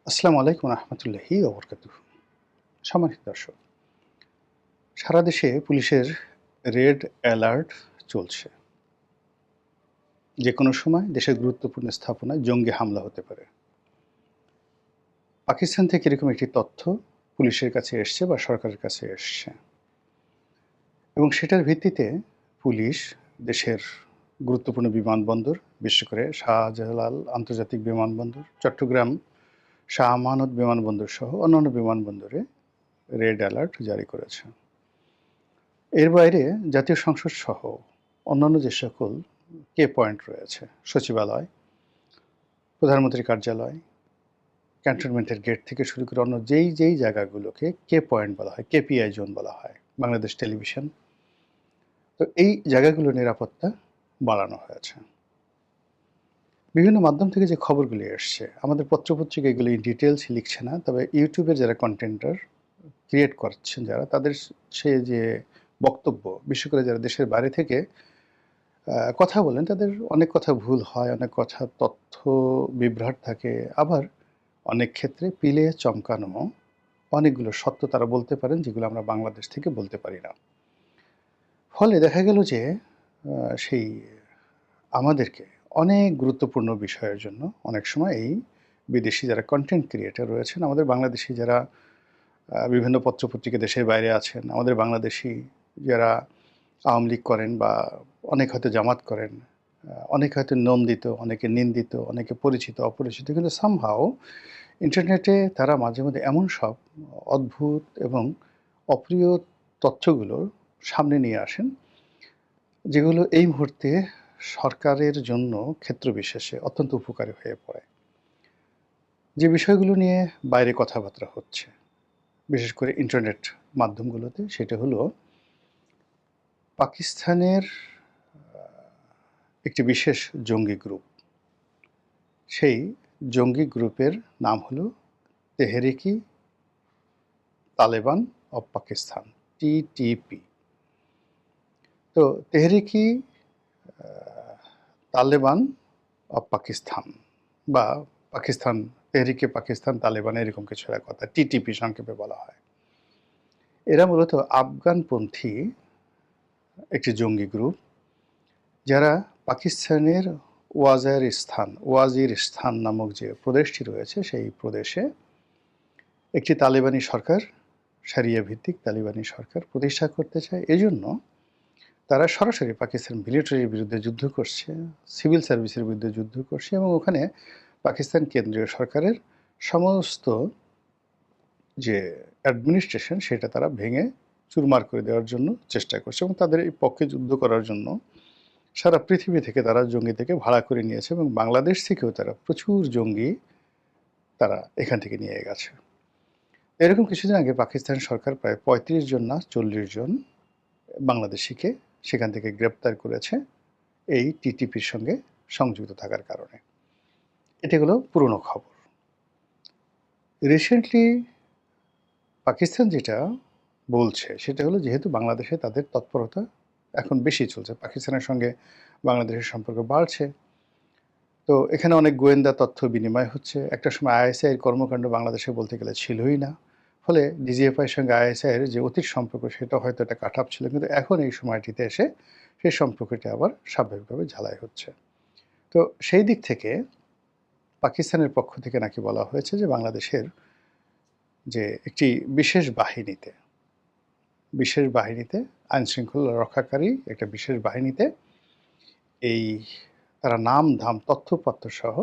আসসালামু আলাইকুম রহমতুল্লাহি ওবরকাতুহু। সম্মানিত দর্শক, সারা দেশে পুলিশের রেড অ্যালার্ট চলছে। যে কোনো সময় দেশের গুরুত্বপূর্ণ স্থাপনায় জঙ্গি হামলা হতে পারে। পাকিস্তান থেকে এরকম একটি তথ্য পুলিশের কাছে এসছে বা সরকারের কাছে এসছে, এবং সেটার ভিত্তিতে পুলিশ দেশের গুরুত্বপূর্ণ বিমানবন্দর, বিশেষ করে শাহজালাল আন্তর্জাতিক বিমানবন্দর, চট্টগ্রাম শাহ আমানত বিমানবন্দর সহ অন্যান্য বিমানবন্দরে রেড অ্যালার্ট জারি করেছে। এর বাইরে জাতীয় সংসদ সহ অন্যান্য যে সকল পয়েন্ট রয়েছে, সচিবালয়, প্রধানমন্ত্রীর কার্যালয়, ক্যান্টনমেন্টের গেট থেকে শুরু করে অন্য যেই জায়গাগুলোকে পয়েন্ট বলা হয়, কেপিআই জোন বলা হয়, বাংলাদেশ টেলিভিশন, তো এই জায়গাগুলোর নিরাপত্তা বাড়ানো হয়েছে। বিভিন্ন মাধ্যম থেকে যে খবরগুলি এসছে, আমাদের পত্রপত্রিকা এগুলি ডিটেলস লিখছে না, তবে ইউটিউবের যারা কন্টেন্টার ক্রিয়েট করছেন, যারা তাদের সে যে বক্তব্য, বিশেষ করে যারা দেশের বাইরে থেকে কথা বলেন, তাদের অনেক কথা ভুল হয়, অনেক কথা তথ্য বিভ্রাট থাকে, আবার অনেক ক্ষেত্রে পিলে চমকানো অনেকগুলো সত্য তারা বলতে পারেন, যেগুলো আমরা বাংলাদেশ থেকে বলতে পারি না। ফলে দেখা গেল যে সেই আমাদেরকে অনেক গুরুত্বপূর্ণ বিষয়ের জন্য অনেক সময় এই বিদেশি যারা কন্টেন্ট ক্রিয়েটর রয়েছেন, আমাদের বাংলাদেশি যারা বিভিন্ন পত্রপত্রিকা দেশের বাইরে আছেন, আমাদের বাংলাদেশি যারা আওয়ামী লীগ করেন বা অনেক হয়তো জামাত করেন, অনেক হয়তো নন্দিত, অনেকে নিন্দিত, অনেকে পরিচিত, অপরিচিত, কিন্তু সামহাও ইন্টারনেটে তারা মাঝে মধ্যে এমন সব অদ্ভুত এবং অপ্রিয় তথ্যগুলো সামনে নিয়ে আসেন, যেগুলো এই মুহূর্তে সরকারের জন্য ক্ষেত্রবিশেষে অত্যন্ত উপকারী হয়ে পড়ে। যে বিষয়গুলো নিয়ে বাইরে কথাবার্তা হচ্ছে, বিশেষ করে ইন্টারনেট মাধ্যমগুলোতে, সেটা হলো পাকিস্তানের একটি বিশেষ জঙ্গি গ্রুপ। সেই জঙ্গি গ্রুপের নাম হলো তেহরিকি তালেবান অব পাকিস্তান, টিটিপি। তো তেহরিকি তালেবান অব পাকিস্তান বা পাকিস্তান তেহরিকে পাকিস্তান তালেবান, এরকম কিছু একটা কথা, টিটিপি সংক্ষেপে বলা হয়। এরা মূলত আফগানপন্থী একটি জঙ্গি গ্রুপ, যারা পাকিস্তানের ওয়াজিরিস্তান নামক যে প্রদেশটি রয়েছে, সেই প্রদেশে একটি তালেবানি সরকার, সারিয়া ভিত্তিক তালিবানি সরকার প্রতিষ্ঠা করতে চায়। এজন্য তারা সরাসরি পাকিস্তান মিলিটারির বিরুদ্ধে যুদ্ধ করছে, সিভিল সার্ভিসের বিরুদ্ধে যুদ্ধ করছে, এবং ওখানে পাকিস্তান কেন্দ্রীয় সরকারের সমস্ত যে অ্যাডমিনিস্ট্রেশন, সেটা তারা ভেঙে চুরমার করে দেওয়ার জন্য চেষ্টা করছে, এবং তাদের এই পক্ষে যুদ্ধ করার জন্য সারা পৃথিবী থেকে তারা জঙ্গি থেকে ভাড়া করে নিয়েছে, এবং বাংলাদেশ থেকেও তারা প্রচুর জঙ্গি তারা এখান থেকে নিয়ে গেছে। এরকম কিছুদিন আগে পাকিস্তান সরকার প্রায় ৩৫ জন না ৪০ জন বাংলাদেশিকে সেখান থেকে গ্রেপ্তার করেছে এই টিটিপির সঙ্গে সংযুক্ত থাকার কারণে। এটি হলো পুরনো খবর। রিসেন্টলি পাকিস্তান যেটা বলছে সেটা হলো, যেহেতু বাংলাদেশে তাদের তৎপরতা এখন বেশি চলছে, পাকিস্তানের সঙ্গে বাংলাদেশের সম্পর্ক বাড়ছে, তো এখানে অনেক গোয়েন্দা তথ্য বিনিময় হচ্ছে। একটা সময় আইএসআই এর কর্মকাণ্ড বাংলাদেশে বলতে গেলে ছিলই না, ফলে ডিজিএফআইয়ের সঙ্গে আইএসআই এর যে অতীত সম্পর্ক, সেটা হয়তো একটা কাট আপ ছিল, কিন্তু এখন এই সময়টিতে এসে সেই সম্পর্কটি আবার স্বাভাবিকভাবে ঝালাই হচ্ছে। তো সেই দিক থেকে পাকিস্তানের পক্ষ থেকে নাকি বলা হয়েছে যে বাংলাদেশের যে একটি বিশেষ বাহিনীতে আইনশৃঙ্খলা রক্ষাকারী একটা বিশেষ বাহিনীতে এই তারা নাম ধাম তথ্যপত্র সহ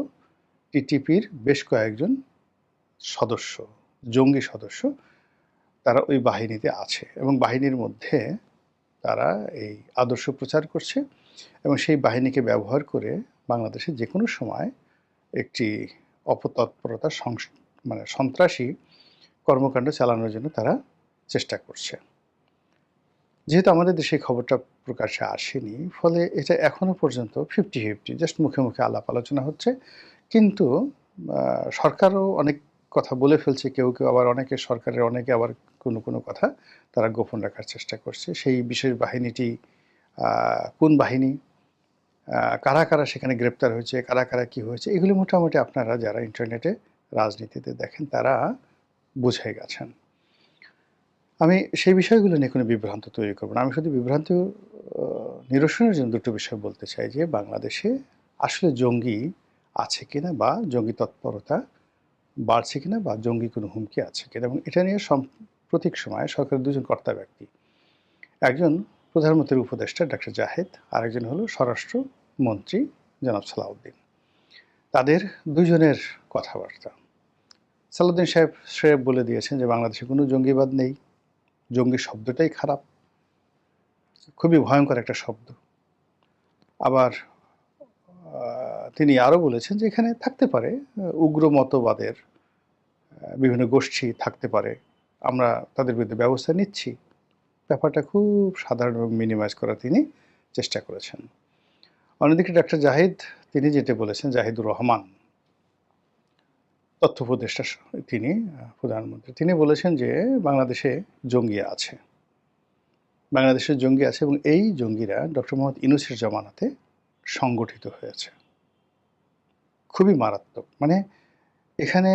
টিটিপির বেশ কয়েকজন সদস্য, জঙ্গি সদস্য, তারা ওই বাহিনীতে আছে, এবং বাহিনীর মধ্যে তারা এই আদর্শ প্রচার করছে, এবং সেই বাহিনীকে ব্যবহার করে বাংলাদেশে যে কোনো সময় একটি অপতৎপরতা মানে সন্ত্রাসী কর্মকাণ্ড চালানোর জন্য তারা চেষ্টা করছে। যেহেতু আমাদের দেশে খবরটা প্রকাশ্যে আসেনি, ফলে এটা এখনো পর্যন্ত 50-50, জাস্ট মুখে মুখে আলাপ আলোচনা হচ্ছে। কিন্তু সরকারও অনেক কথা বলে ফেলছে, কেউ কেউ আবার, অনেকে আবার কোনো কথা তারা গোপন রাখার চেষ্টা করছে। সেই বিশেষ বাহিনীটি কোন বাহিনী, কারা কারা সেখানে গ্রেপ্তার হয়েছে, কারা কারা কী হয়েছে, এগুলো মোটামুটি আপনারা যারা ইন্টারনেটে রাজনীতিতে দেখেন তারা বুঝে গেছেন। আমি সেই বিষয়গুলো নিয়ে কোনো বিভ্রান্ত তৈরি করব না। আমি শুধু বিভ্রান্ত নিরসনের জন্য দুটো বিষয় বলতে চাই যে বাংলাদেশে আসলে জঙ্গি আছে কিনা বা জঙ্গি তৎপরতা বাড়ছে কিনা বা জঙ্গি কোনো হুমকি আছে কিনা, এবং এটা নিয়ে সাম্প্রতিক সময়ে সরকারের দুজন কর্তা ব্যক্তি, একজন প্রধানমন্ত্রীর উপদেষ্টা ডক্টর জাহেদ, আরেকজন হলো স্বরাষ্ট্রমন্ত্রী জনাব সালাউদ্দিন। তাদের দুজনের কথাবার্তা, সালাউদ্দিন সাহেব বলে দিয়েছেন যে বাংলাদেশে কোনো জঙ্গিবাদ নেই, জঙ্গি শব্দটাই খারাপ, খুবই ভয়ঙ্কর একটা শব্দ। আবার তিনি আরও বলেছেন যে এখানে থাকতে পারে উগ্র মতবাদের বিভিন্ন গোষ্ঠী থাকতে পারে, আমরা তাদের বিরুদ্ধে ব্যবস্থা নিচ্ছি। ব্যাপারটা খুব সাধারণ এবং মিনিমাইজ করার তিনি চেষ্টা করেছেন। অন্যদিকে ডক্টর জাহিদ তিনি যেটা বলেছেন, জাহিদুর রহমান তথ্য উপদেষ্টা, তিনি প্রধানমন্ত্রী, তিনি বলেছেন যে বাংলাদেশে জঙ্গি আছে, বাংলাদেশের জঙ্গি আছে এবং এই জঙ্গিরা ডক্টর মোহাম্মদ ইউনূসের জমানাতে সংগঠিত হয়েছে। খুবই মারাত্মক। মানে এখানে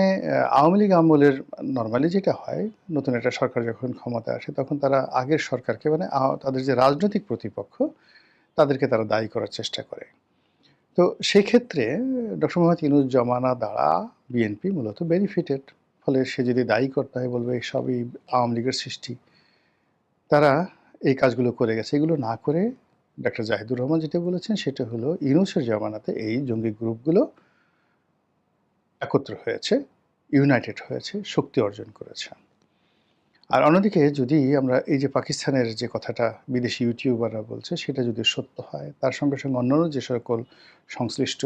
আওয়ামী লীগ আমলের নরমালি যেটা হয়, নতুন একটা সরকার যখন ক্ষমতায় আসে তখন তারা আগের সরকারকে, মানে তাদের যে রাজনৈতিক প্রতিপক্ষ তাদেরকে তারা দায়ী করার চেষ্টা করে। তো সেই ক্ষেত্রে ডক্টর মোহাম্মদ ইউনূস জমানা দ্বারা বিএনপি মূলত বেনিফিটেড। ফলে সে যদি দায়ী করতে হয় বলবে সবই আওয়ামী লীগের সৃষ্টি, তারা এই কাজগুলো করে গেছে। এগুলো না করে ডক্টর জাহিদুর রহমান যেটা বলেছেন সেটা হলো ইউনূসের জমানাতে এই জঙ্গি গ্রুপগুলো একত্র হয়েছে, ইউনাইটেড হয়েছে, শক্তি অর্জন করেছে। আর অন্যদিকে যদি আমরা এই যে পাকিস্তানের যে কথাটা বিদেশি ইউটিউবাররা বলছে সেটা যদি সত্য হয়, তার সঙ্গে সঙ্গে অন্যান্য যে সকল সংশ্লিষ্ট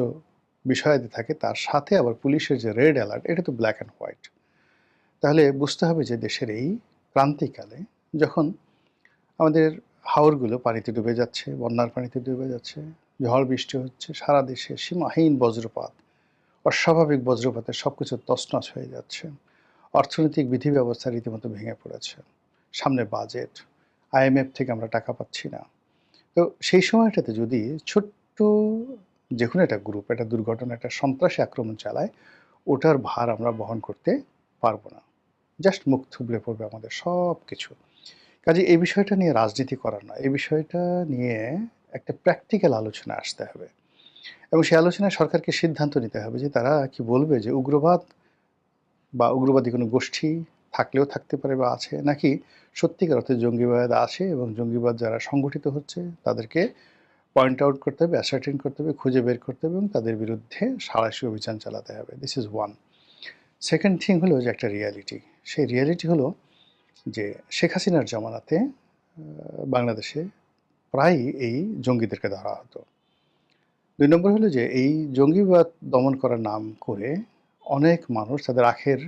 বিষয়াদি থাকে তার সাথে আবার পুলিশের যে রেড অ্যালার্ট, এটা তো ব্ল্যাক অ্যান্ড হোয়াইট, তাহলে বুঝতে হবে যে দেশের এই ক্রান্তিকালে যখন আমাদের হাওরগুলো পানিতে ডুবে যাচ্ছে, বন্যার পানিতে ডুবে যাচ্ছে, ঝড় বৃষ্টি হচ্ছে, সারা দেশে সীমাহীন বজ্রপাত, অস্বাভাবিক বজ্রপাতে সব কিছু তছনছ হয়ে যাচ্ছে, অর্থনৈতিক বিধি ব্যবস্থা রীতিমতো ভেঙে পড়েছে, সামনে বাজেট, আইএমএফ থেকে আমরা টাকা পাচ্ছি না। তো সেই সময়টাতে যদি ছোট্ট যে কোনো একটা গ্রুপ একটা দুর্ঘটনা, একটা সন্ত্রাসী আক্রমণ চালায়, ওটার ভার আমরা বহন করতে পারবো না, জাস্ট মুখ থুবড়ে পড়বে আমাদের সব কিছু। কাজে এই বিষয়টা নিয়ে রাজনীতি করার নয়, এই বিষয়টা নিয়ে একটা প্র্যাকটিক্যাল আলোচনা আসতে হবে এবং সেই আলোচনায় সরকারকে সিদ্ধান্ত নিতে হবে যে তারা কি বলবে যে উগ্রবাদ বা উগ্রবাদী কোনো গোষ্ঠী থাকলেও থাকতে পারে বা আছে, নাকি সত্যিকার অর্থে জঙ্গিবাদ আছে এবং জঙ্গিবাদ যারা সংগঠিত হচ্ছে তাদেরকে পয়েন্ট আউট করতে হবে, অ্যাসার্টেন করতে হবে, খুঁজে বের করতে হবে এবং তাদের বিরুদ্ধে সাঁড়াশি অভিযান চালাতে হবে। This is one. Second thing হলো যে একটা রিয়ালিটি, সেই রিয়ালিটি হলো যে শেখ হাসিনার জামানাতে বাংলাদেশে প্রায়ই এই জঙ্গিদেরকে ধরা হতো। ২ নম্বর হলো যে এই জঙ্গিবাদ দমন করার নাম করে অনেক মানুষ তাদের আখের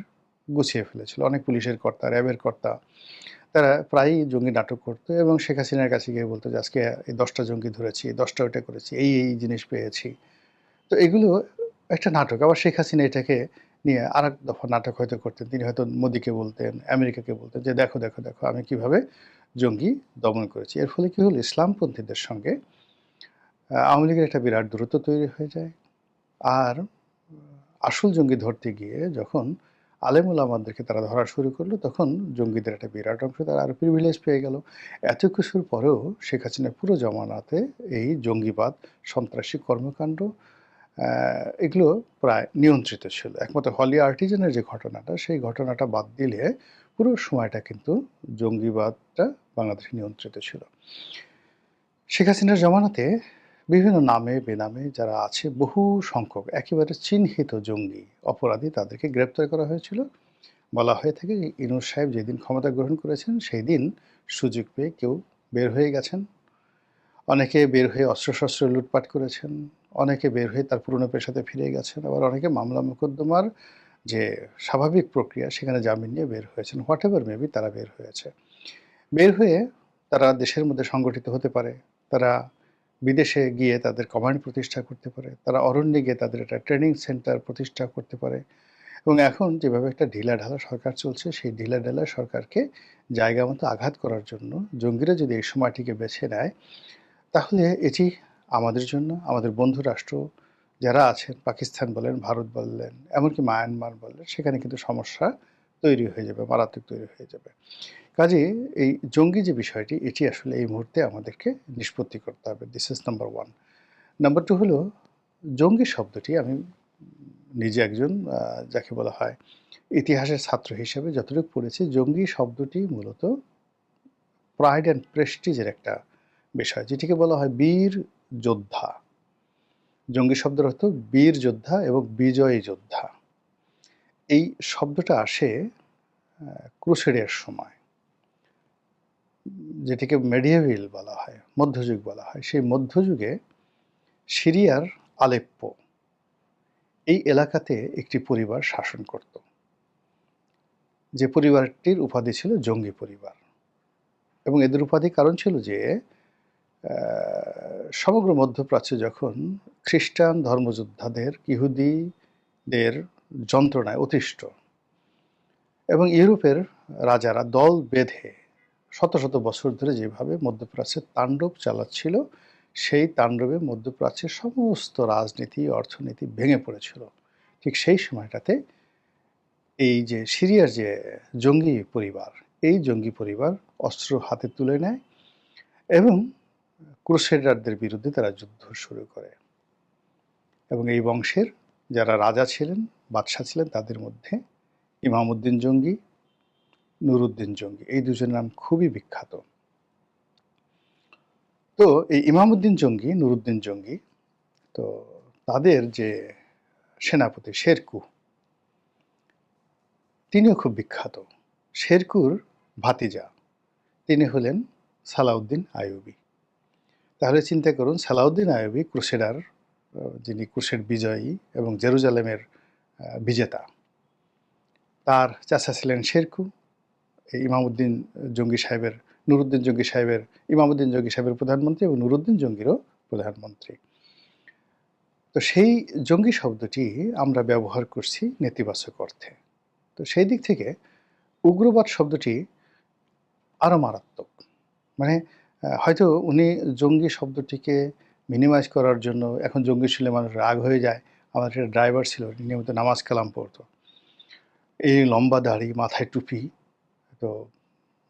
গুছিয়ে ফেলেছিল। অনেক পুলিশের কর্তা, র্যাবের কর্তা তারা প্রায়ই জঙ্গি নাটক করতো এবং শেখ হাসিনার কাছে গিয়ে বলতো যে আজকে এই ১০টা জঙ্গি ধরেছি, ১০টা ওইটা করেছি, এই জিনিস পেয়েছি। তো এগুলো একটা নাটক। আবার শেখ হাসিনা এটাকে নিয়ে আরেক দফা নাটক হয়তো করতেন। তিনি হয়তো মোদিকে বলতেন, আমেরিকাকে বলতেন যে দেখো, দেখো, দেখো আমি কিভাবে জঙ্গি দমন করেছি। এর ফলে কি হলো, ইসলামপন্থীদের সঙ্গে আওয়ামী লীগের একটা বিরাট দূরত্ব তৈরি হয়ে যায়। আর আসল জঙ্গি ধরতে গিয়ে যখন আলেম ওলামাদেরকে তারা ধরা শুরু করলো, তখন জঙ্গিদের একটা বিরাট অংশ তারা আরও প্রিভিলেজ পেয়ে গেল। এত কিছুর পরেও শেখ হাসিনা পুরো জমানাতে এই জঙ্গিবাদ, সন্ত্রাসী কর্মকাণ্ড এগুলো প্রায় নিয়ন্ত্রিত ছিল। একমাত্র হলি আর্টিজানের যে ঘটনাটা, সেই ঘটনাটা বাদ দিলে পুরো সময়টা কিন্তু জঙ্গিবাদটা বাংলাদেশে নিয়ন্ত্রিত ছিল। শেখ হাসিনার জমানাতে বিভিন্ন নামে বেনামে যারা আছে বহু সংখ্যক একেবারে চিহ্নিত জঙ্গি অপরাধী তাদেরকে গ্রেপ্তার করা হয়েছিল। বলা হয়ে থাকে যে ইউনূস সাহেব যেদিন ক্ষমতা গ্রহণ করেছেন সেই দিন সুযোগ পেয়ে কেউ বের হয়ে গেছেন, অনেকে বের হয়ে অস্ত্রশস্ত্র লুটপাট করেছেন, অনেকে বের হয়ে তার পুরনো পেশাতে ফিরে গেছেন, আবার অনেকে মামলা মোকদ্দমার যে স্বাভাবিক প্রক্রিয়া সেখানে জামিন নিয়ে বের হয়েছেন। হোয়াট এভার মেবি তারা বের হয়েছে। বের হয়ে তারা দেশের মধ্যে সংগঠিত হতে পারে, তারা বিদেশে গিয়ে তাদের কমান্ড প্রতিষ্ঠা করতে পারে, তারা অরণ্যে গিয়ে তাদের একটা ট্রেনিং সেন্টার প্রতিষ্ঠা করতে পারে এবং এখন যেভাবে একটা ঢিলাঢালা সরকার চলছে, সেই ঢিলাঢালা সরকারকে জায়গা মতো আঘাত করার জন্য জঙ্গিরা যদি এই সময়টিকে বেছে নেয়, তাহলে এটি আমাদের জন্য, আমাদের বন্ধু রাষ্ট্র যারা আছেন, পাকিস্তান বলেন, ভারত বললেন, এমনকি মায়ানমার বললেন, সেখানে কিন্তু সমস্যা তৈরি হয়ে যাবে, মারাত্মক তৈরি হয়ে যাবে। কাজেই এই জঙ্গি যে বিষয়টি, এটি আসলে এই মুহূর্তে আমাদেরকে নিষ্পত্তি করতে হবে। This is number 1। নাম্বার 2 হলো জঙ্গি শব্দটি আমি নিজে একজন যাকে বলা হয় ইতিহাসের ছাত্র হিসেবে যতটুকু পড়েছি, জঙ্গি শব্দটি মূলত প্রাইড অ্যান্ড প্রেস্টিজের একটা বিষয়, যেটিকে বলা হয় বীর যোদ্ধা। জঙ্গি শব্দের অর্থ বীর যোদ্ধা এবং বিজয়ী যোদ্ধা। এই শব্দটা আসে ক্রুসেডের সময়, যেটিকে মেডিয়েভাল বলা হয়, মধ্যযুগ বলা হয়। সেই মধ্যযুগে সিরিয়ার আলেপ্পো এই এলাকাতে একটি পরিবার শাসন করত, যে পরিবারটির উপাধি ছিল জঙ্গি পরিবার। এবং এদের উপাধির কারণ ছিল যে সমগ্র মধ্যপ্রাচ্যে যখন খ্রিস্টান ধর্মযোদ্ধাদের, ইহুদিদের যন্ত্রণায় অতিষ্ঠ এবং ইউরোপের রাজারা দল বেঁধে শত শত বছর ধরে যেভাবে মধ্যপ্রাচ্যে তাণ্ডব চালাচ্ছিল, সেই তাণ্ডবে মধ্যপ্রাচ্যের সমস্ত রাজনীতি, অর্থনীতি ভেঙে পড়েছিল। ঠিক সেই সময়টাতে এই যে সিরিয়ার যে জঙ্গি পরিবার, এই জঙ্গি পরিবার অস্ত্র হাতে তুলে নেয় এবং ক্রুসেডারদের বিরুদ্ধে তারা যুদ্ধ শুরু করে। এবং এই বংশের যারা রাজা ছিলেন, বাদশাহ ছিলেন, তাদের মধ্যে ইমামউদ্দিন জঙ্গি, নুরউদ্দিন জঙ্গি, এই দুজনের নাম খুবই বিখ্যাত। তো এই ইমামউদ্দিন জঙ্গি, নুরউদ্দিন জঙ্গি, তো তাদের যে সেনাপতি শেরকু, তিনিও খুব বিখ্যাত। শেরকুর ভাতিজা, তিনি হলেন সালাউদ্দিন আইয়ুবী। তাহলে চিন্তা করুন, সালাউদ্দিন আইয়ুবী ক্রুসেডার, যিনি ক্রুসেড বিজয়ী এবং জেরুজালেমের বিজেতা, তার চাচা ছিলেন শেরকু, ইমামউদ্দিন জঙ্গি সাহেবের, নুরউদ্দিন জঙ্গি সাহেবের, ইমামউদ্দিন জঙ্গি সাহেবের প্রধানমন্ত্রী এবং নুরউদ্দিন জঙ্গিরও প্রধানমন্ত্রী। তো সেই জঙ্গি শব্দটি আমরা ব্যবহার করছি নেতিবাচক অর্থে। তো সেই দিক থেকে উগ্রবাদ শব্দটি আরও মারাত্মক। মানে হয়তো উনি জঙ্গি শব্দটিকে মিনিমাইজ করার জন্য, এখন জঙ্গি শুনলে মানুষ রাগ হয়ে যায়। আমার একটা ড্রাইভার ছিল, নিয়মিত নামাজ কালাম পড়তো, এই লম্বা দাড়ি, মাথায় টুপি, তো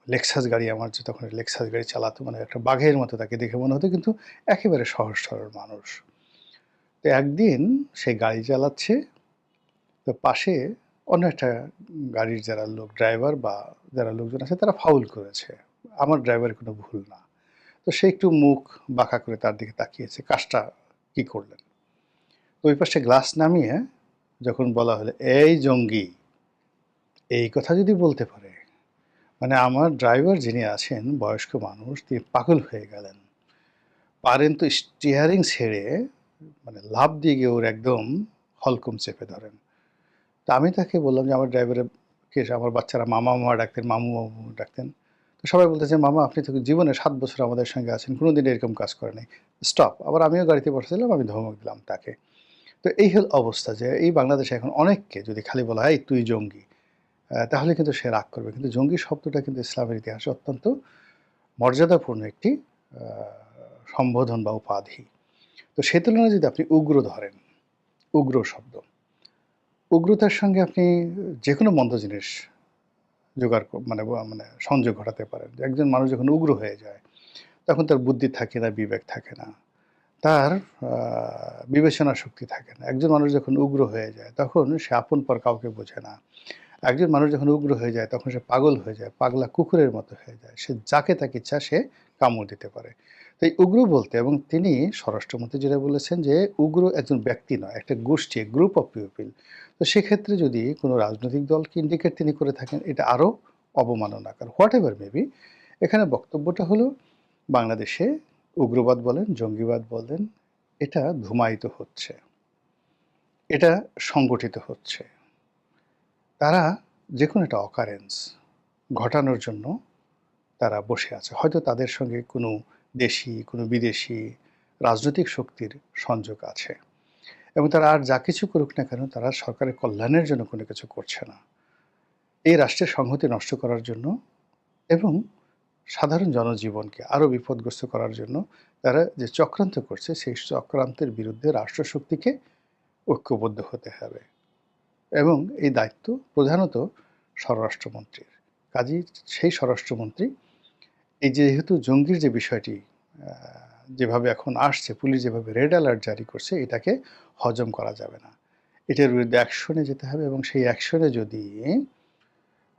লেক্সাস গাড়ি, আমার যে তখন লেক্সাস গাড়ি চালাতো, মানে একটা বাঘের মতো তাকে দেখে মনে হতো, কিন্তু একেবারে সহজ সরল মানুষ। তো একদিন সে গাড়ি চালাচ্ছে, তো পাশে অন্য একটা গাড়ির যারা লোক, ড্রাইভার বা যারা লোকজন আছে, তারা ফাউল করেছে, আমার ড্রাইভারের কোনো ভুল না। তো সে একটু মুখ বাঁকা করে তার দিকে তাকিয়েছে, কাজটা কি করলেন। তো ওই পাশে গ্লাস নামিয়ে যখন বলা হলো এই জঙ্গি, এই কথা যদি বলতে পারে, মানে আমার ড্রাইভার যিনি আছেন বয়স্ক মানুষ, তিনি পাগল হয়ে গেলেন। পারেন তো স্টিয়ারিং ছেড়ে মানে লাফ দিয়ে গিয়ে ওর একদম হলকম চেপে ধরেন। তা আমি তাকে বললাম যে আমার ড্রাইভারকে, আমার বাচ্চারা মামা মামা ডাকতেন, মামু মামু ডাকতেন। তো সবাই বলতেছে, মামা আপনি তো জীবনে 7 বছর আমাদের সঙ্গে আছেন, কোনোদিন এরকম কাজ করে নাই, স্টপ। আবার আমিও গাড়িতে বসেছিলাম, আমি ধমক দিলাম তাকে। তো এই হল অবস্থা, যে এই বাংলাদেশে এখন অনেককে যদি খালি বলা হয় তুই জঙ্গি, তাহলে কিন্তু সে রাগ করবে। কিন্তু জঙ্গি শব্দটা কিন্তু ইসলামের ইতিহাসে অত্যন্ত মর্যাদাপূর্ণ একটি সম্বোধন বা উপাধি। তো সে তুলনায় যদি আপনি উগ্র ধরেন, উগ্র শব্দ, উগ্রতার সঙ্গে আপনি যে কোনো মন্দ জিনিস জোগাড় মানে মানে সংযোগ ঘটাতে পারেন। একজন মানুষ যখন উগ্র হয়ে যায়, তখন তার বুদ্ধি থাকে না, বিবেক থাকে না, তার বিবেচনা শক্তি থাকে না। একজন মানুষ যখন উগ্র হয়ে যায়, তখন সে আপন পর কাউকে বোঝে না। একজন মানুষ যখন উগ্র হয়ে যায়, তখন সে পাগল হয়ে যায়, পাগলা কুকুরের মতো হয়ে যায়। সে যাকে তাকে ইচ্ছা সে কামড় দিতে পারে। তো এই উগ্র বলতে, এবং তিনি স্বরাষ্ট্রমন্ত্রী যেটা বলেছেন যে উগ্র একজন ব্যক্তি নয়, একটা গোষ্ঠী, গ্রুপ অফ পিপল। তো সেক্ষেত্রে যদি কোনো রাজনৈতিক দলকে ইন্ডিকেট তিনি করে থাকেন, এটা আরও অবমাননাকর। হোয়াট এভার মেবি, এখানে বক্তব্যটা হলো বাংলাদেশে উগ্রবাদ বলেন, জঙ্গিবাদ বলেন, এটা ধূমায়িত হচ্ছে, এটা সংগঠিত হচ্ছে। তারা যে কোনো একটা অকারেন্স ঘটানোর জন্য তারা বসে আছে। হয়তো তাদের সঙ্গে কোনো দেশি, কোনো বিদেশি রাজনৈতিক শক্তির সংযোগ আছে, এবং তারা আর যা কিছু করুক না কেন, তারা সরকারের কল্যাণের জন্য কোনো কিছু করছে না। এই রাষ্ট্রের সংহতি নষ্ট করার জন্য এবং সাধারণ জনজীবনকে আরও বিপদগ্রস্ত করার জন্য তারা যে চক্রান্ত করছে, সেই চক্রান্তের বিরুদ্ধে রাষ্ট্রশক্তিকে ঐক্যবদ্ধ হতে হবে এবং এই দায়িত্ব প্রধানত স্বরাষ্ট্রমন্ত্রীর। কাজেই সেই স্বরাষ্ট্রমন্ত্রী এই যেহেতু জঙ্গির যে বিষয়টি আ যেভাবে এখন আসছে, পুলিশ যেভাবে রেড অ্যালার্ট জারি করছে, এটাকে হজম করা যাবে না। এটার বিরুদ্ধে অ্যাকশনে যেতে হবে এবং সেই অ্যাকশনে যদি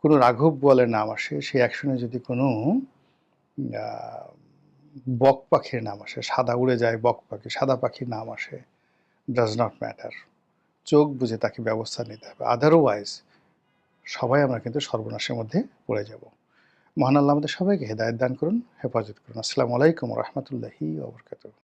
কোনো রাঘব বোয়ালের নাম আসে, সেই অ্যাকশনে যদি কোনো আ বক পাখির নাম আসে, সাদা উড়ে যায় বক পাখি, সাদা পাখির নাম আসে, ডাজ নট ম্যাটার। চোখ বুজে তাকে ব্যবস্থা নিতে হবে। আদারওয়াইজ সবাই আমরা কিন্তু সর্বনাশের মধ্যে পড়ে যাব। মহান আল্লাহ আমাদের সবাইকে হেদায়েত দান করুন, হেফাজত করুন। আসসালামু আলাইকুম ওয়া রাহমাতুল্লাহি ওয়া বারাকাতুহু।